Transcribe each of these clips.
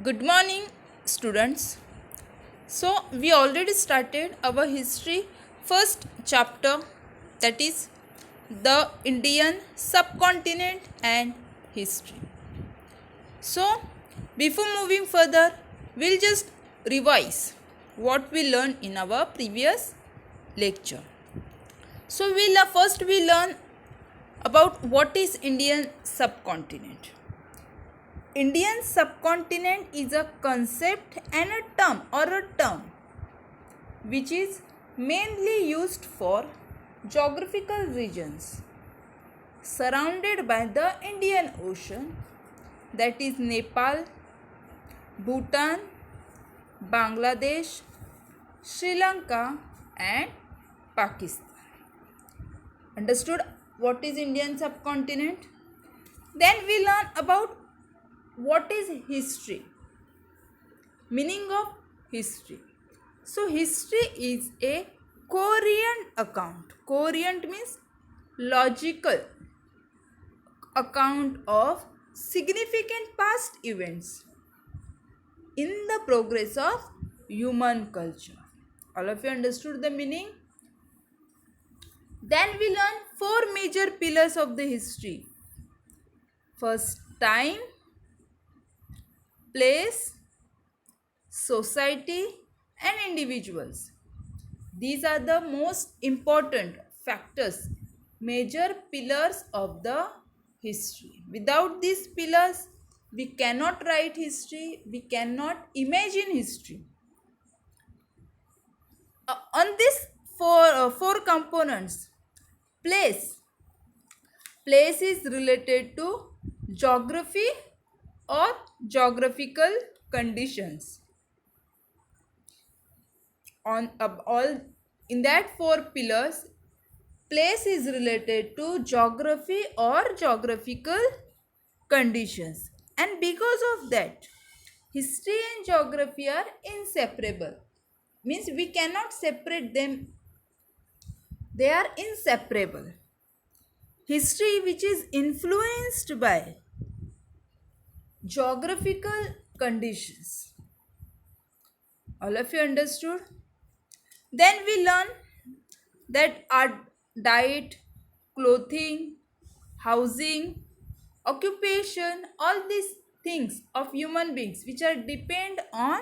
Good morning, students. So, we already started our history first chapter, that is the Indian subcontinent and history. So, before moving further, we'll just revise what we learned in our previous lecture. So, we learn about what is Indian subcontinent. Indian subcontinent is a concept and a term which is mainly used for geographical regions surrounded by the Indian Ocean, that is Nepal, Bhutan, Bangladesh, Sri Lanka and Pakistan. Understood what is Indian subcontinent? Then we learn about what is history, meaning of history. So history is a coherent account. Coherent means logical account of significant past events in the progress of human culture. All of you understood the meaning? Then we learn four major pillars of the history. First, time, place, society and individuals. These are the most important factors, major pillars of the history. Without these pillars, we cannot write history, we cannot imagine history. On this four components, place. Place is related to geography or geographical conditions. On all in that four pillars, place is related to geography or geographical conditions, and because of that history and geography are inseparable, means we cannot separate them, they are inseparable. History which is influenced by geographical conditions. All of you understood? Then we learn that our diet, clothing, housing, occupation, all these things of human beings which are depend on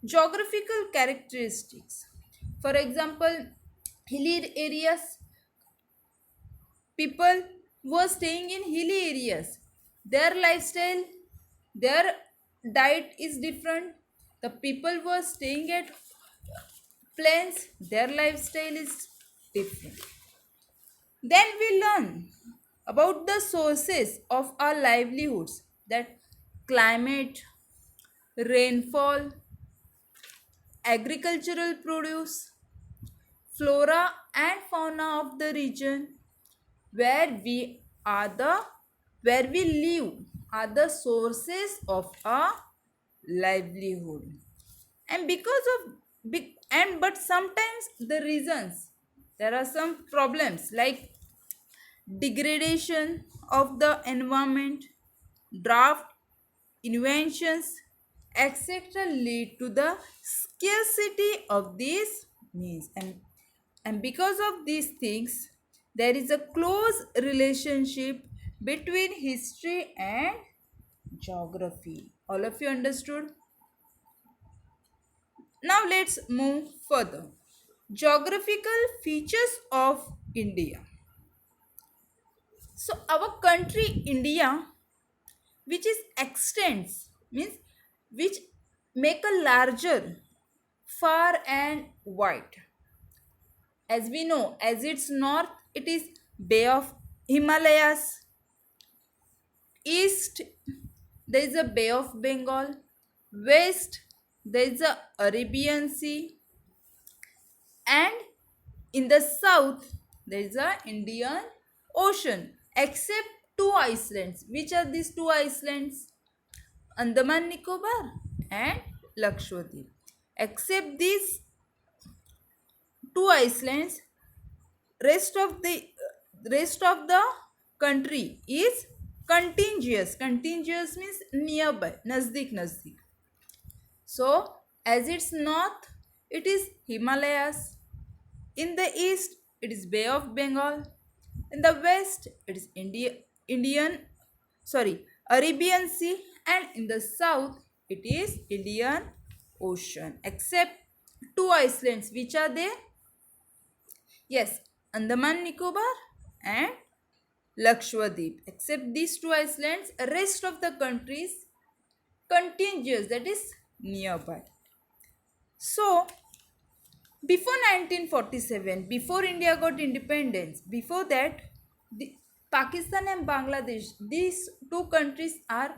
geographical characteristics. For example, hilly areas, people who are staying in hilly areas, their lifestyle, their diet is different. The people who are staying at plains, their lifestyle is different. Then we learn about the sources of our livelihoods, that climate, rainfall, agricultural produce, flora and fauna of the region where we are the where we live are the sources of our livelihood. And because of big and but sometimes the reasons, there are some problems like degradation of the environment, drought, inventions, etc. lead to the scarcity of these means. And because of these things, there is a close relationship between history and geography. All of you understood? Now let's move further. Geographical features of India. So our country India, which is extends, means which make a larger, far and wide. As we know, as its north it is Bay of Himalayas, east there is a Bay of Bengal, west there is a Arabian Sea, and in the south there is a Indian Ocean, except two islands. Which are these two islands? Andaman Nicobar and Lakshadweep. Except these two islands, rest of the country is contiguous. Contiguous means nearby, nazdik nazdik. So as its north, it is Himalayas. In the east, it is Bay of Bengal. In the west, it is Indian, sorry, Arabian Sea, and in the south, it is Indian Ocean. Except two islands, which are they? Yes, Andaman Nicobar and Lakshadweep. Except these two islands, rest of the countries contiguous, that is nearby. So before 1947, before India got independence, before that, the Pakistan and Bangladesh, these two countries are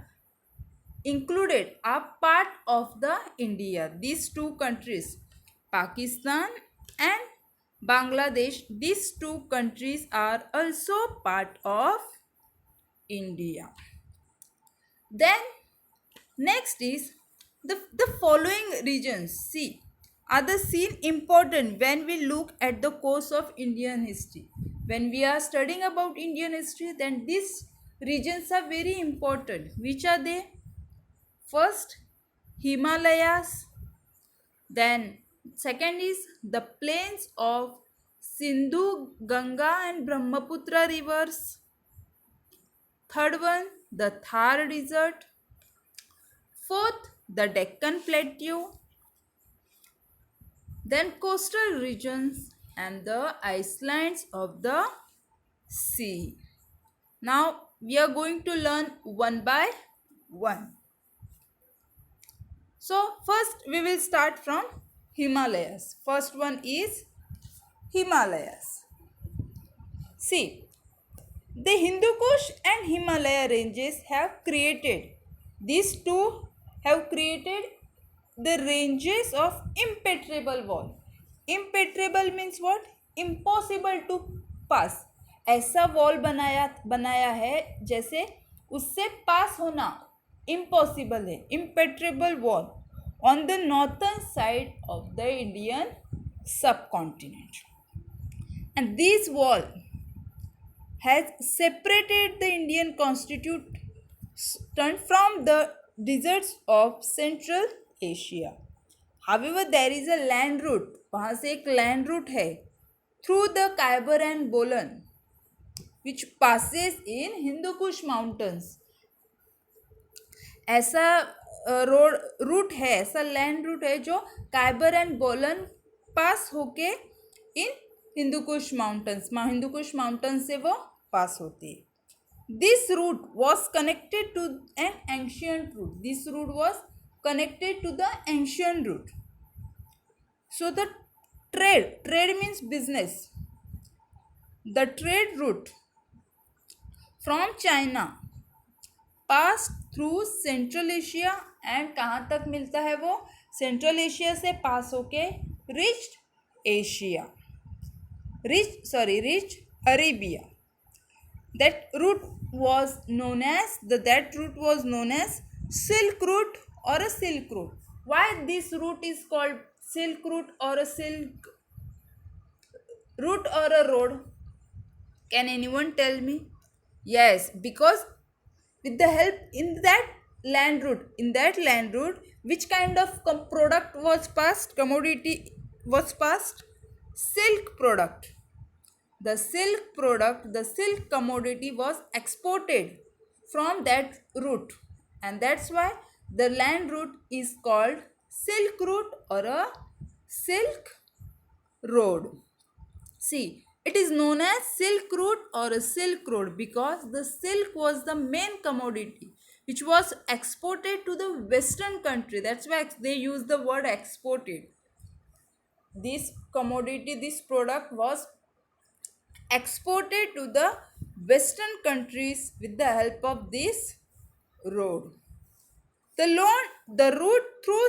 part of the India. These two countries, Pakistan and Bangladesh, these two countries are also part of India. Then next is the following regions. See, are the seen important when we look at the course of Indian history. When we are studying about Indian history, then these regions are very important. Which are they? First, Himalayas. Then second is the plains of Sindhu, Ganga and Brahmaputra rivers. Third one, the Thar desert. Fourth, the Deccan Plateau. Then coastal regions and the islands of the sea. Now we are going to learn one by one. So first we will start from Himalayas. First one is Himalayas. See, the Hindu Kush and Himalaya ranges these two have created the ranges of impenetrable wall. Impenetrable means what? Impossible to pass. ऐसा wall बनाया है जैसे उससे पास होना impossible है. Impenetrable wall on the northern side of the Indian subcontinent. And this wall has separated the Indian constitution from the deserts of Central Asia. However, there is a land route. वहाँ से एक land route है through the Khyber and Bolan, which passes in Hindu Kush mountains. ऐसा root है, ऐसा land route है जो काइबर and बोलन पास होके इन हिंदू कुश माउंटेन्स से वो पास होती है. This route was connected to an ancient route. This route was connected to the ancient route. So the trade means business. The trade route from China pass through Central Asia and कहाँ तक मिलता है वो? Central Asia से पास होके rich Arabia. That route was known as Silk Route or a Silk Route. Why this route is called Silk Route or a Silk Route or a road? Can anyone tell me? Yes, because with the help in that land route, which kind of product was passed? Commodity was passed? Silk product. The silk commodity was exported from that route, and that's why the land route is called Silk Route or a Silk Road. See, it is known as Silk Route or a Silk Road because the silk was the main commodity which was exported to the western country. That's why they use the word exported. This product was exported to the western countries with the help of this road. The route through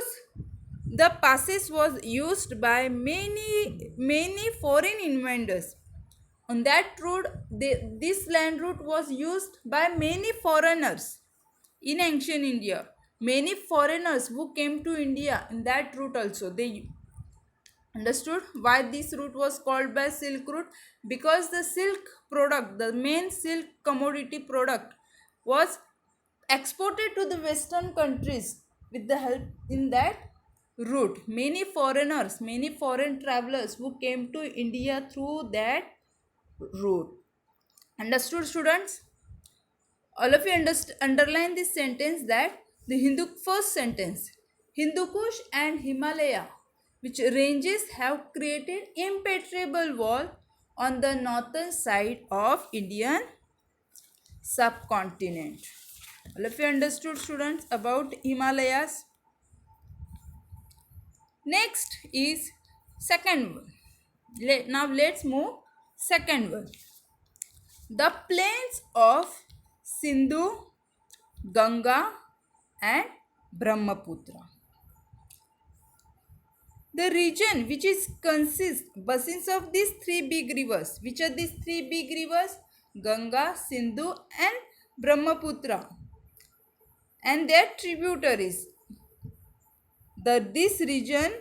the passes was used by many foreign invaders. On that route, this land route was used by many foreigners in ancient India. Many foreigners who came to India in that route also, they understood why this route was called by Silk Route, because the silk product, the main silk commodity product, was exported to the western countries with the help in that route. Many foreigners, many foreign travelers who came to India through that route. Understood, students? All of you underline this sentence, that the first sentence, Hindu Kush and Himalaya, which ranges have created impenetrable wall on the northern side of Indian subcontinent. All of you understood, students, about Himalayas? Next is second one. Now let's move second one. The plains of Sindhu, Ganga and Brahmaputra. The region which is consists of these three big rivers. Which are these three big rivers? Ganga, Sindhu and Brahmaputra. And their tributaries. This region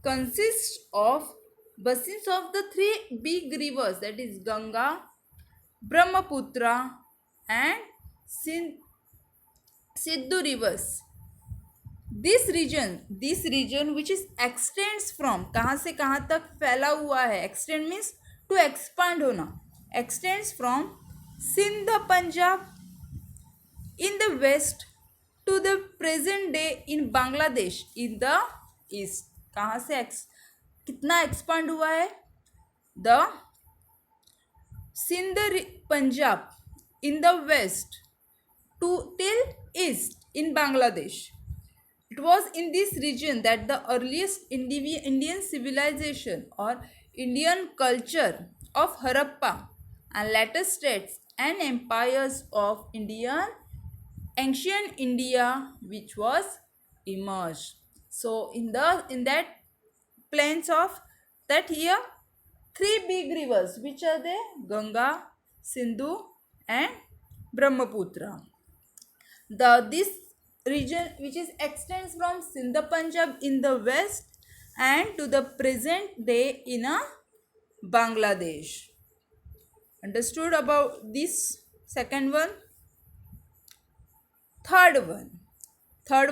consists of basins of the three big rivers, that is Ganga, Brahmaputra and Sindhu rivers. This region which is extends from, कहाँ से कहाँ तक फैला हुआ है? Extend means to expand होना. Extends from Sindh, Punjab in the west to the present day in Bangladesh in the east. कहाँ से कितना expand हुआ है? The Sindh, Punjab in the west to till east in Bangladesh. It was in this region that the earliest Indian civilization or Indian culture of Harappa and later states and empires of ancient India which was emerged. So in that plains of that here, three big rivers, which are they? Ganga, Sindhu and Brahmaputra. This region which is extends from Sindh, Punjab in the west and to the present day in Bangladesh. Understood about this second one? Third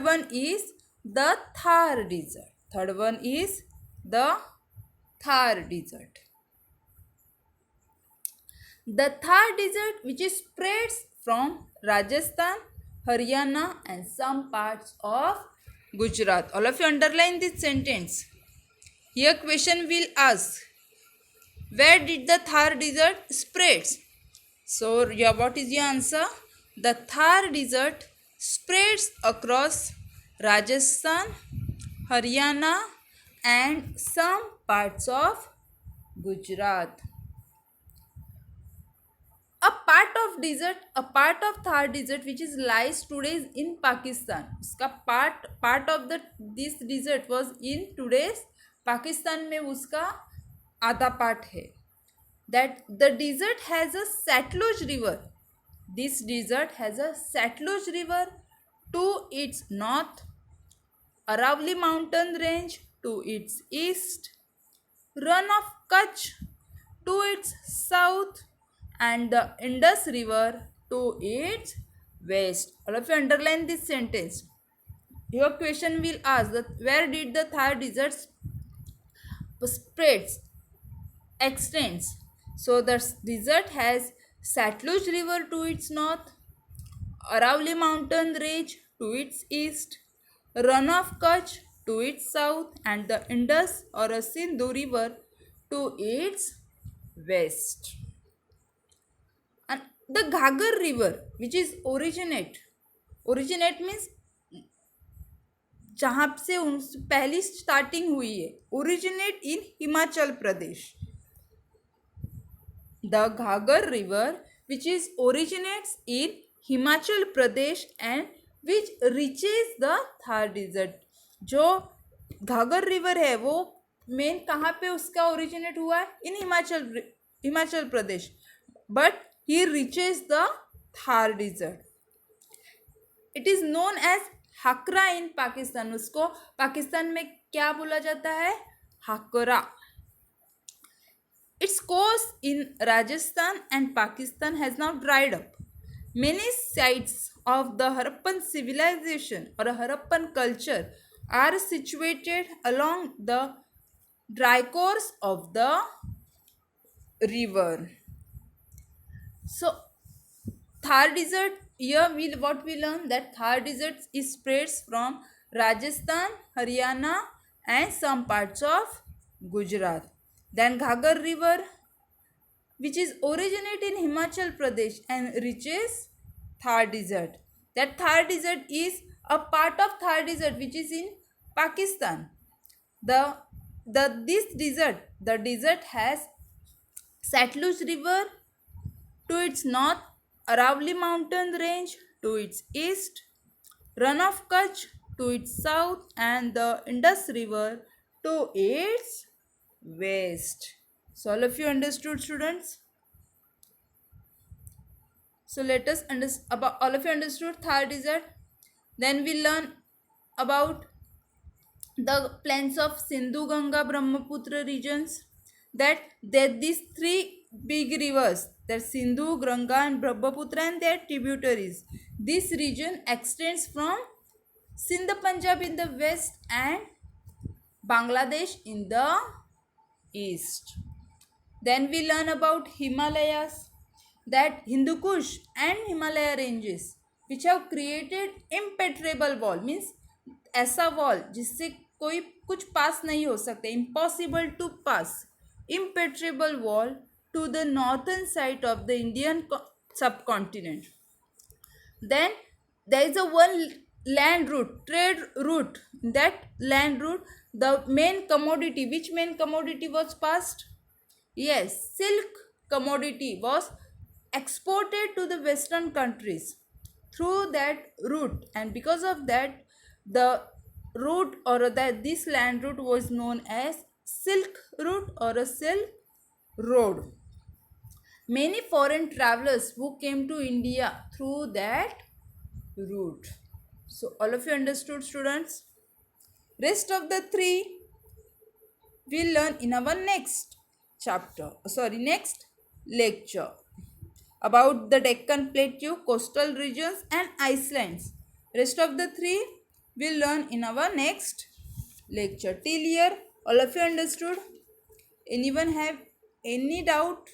one is the Thar Desert. Third one is the Thar Desert. The Thar Desert which is spreads from Rajasthan, Haryana and some parts of Gujarat. All of you underline this sentence. Here question will ask, where did the Thar Desert spreads? So what is your answer? The Thar Desert spreads across Rajasthan, Haryana and some parts of Gujarat. A part of Thar Desert which is lies today in Pakistan. उसका part of this desert was in today's Pakistan में उसका आधा part है. That the desert has a Satluj river. This desert has a Satluj river to its north, Aravalli mountain range to its east, Run of Kutch to its south and the Indus River to its west. All of you underline this sentence. Your question will ask that where did the Thar Desert extends? So the desert has Satluj River to its north, Aravalli mountain range to its east, Run of Kutch to its south and the Indus or a Sindhu River to its west. And the Ghaggar River which is originate means जहाँ से पहली starting हुई है, originate in Himachal Pradesh. The Ghaggar River which is originates in Himachal Pradesh and which reaches the Thar Desert. जो घाघर river है वो main कहाँ पे उसका ओरिजिनेट हुआ है? In Himachal Pradesh. But he reaches the Thar desert. It is known as Hakra in Pakistan. उसको पाकिस्तान में क्या बोला जाता है? Hakra. Its course in Rajasthan and Pakistan has now dried up. Many sites of the Harappan civilization or Harappan culture are situated along the dry course of the river. So Thar Desert, here what we learn that Thar Desert is spreads from Rajasthan, Haryana and some parts of Gujarat. Then Ghagar River, which is originate in Himachal Pradesh and reaches Thar Desert. That Thar Desert is a part of Thar Desert which is in Pakistan. The the desert has Satluj River to its north, Aravalli Mountain Range to its east, Run of Kutch to its south, and the Indus River to its west. So all of you understood, students? So let us understand about all of you understood Thar Desert. Then we learn about the plains of Sindhu, Ganga, Brahmaputra regions. That these three big rivers, that Sindhu, Ganga, and Brahmaputra, and their tributaries. This region extends from Sindh, Punjab in the west and Bangladesh in the east. Then we learn about Himalayas, that Hindu Kush and Himalaya ranges, which have created impenetrable wall, means ऐसा wall जिससे कोई कुछ पास नहीं हो सकता, impossible to pass, impenetrable wall to the northern side of the Indian subcontinent. Then there is a one land route, trade route. That land route, the main commodity, which main commodity was passed? Yes, silk commodity was exported to the western countries through that route, and because of that, the route or that this land route was known as silk route or a silk road. Many foreign travelers who came to India through that route. So all of you understood, students? Rest of the three we'll learn in our next next lecture about the Deccan Plateau, coastal regions and Icelands. Rest of the three we'll learn in our next lecture. Till here, all of you understood? Anyone have any doubt?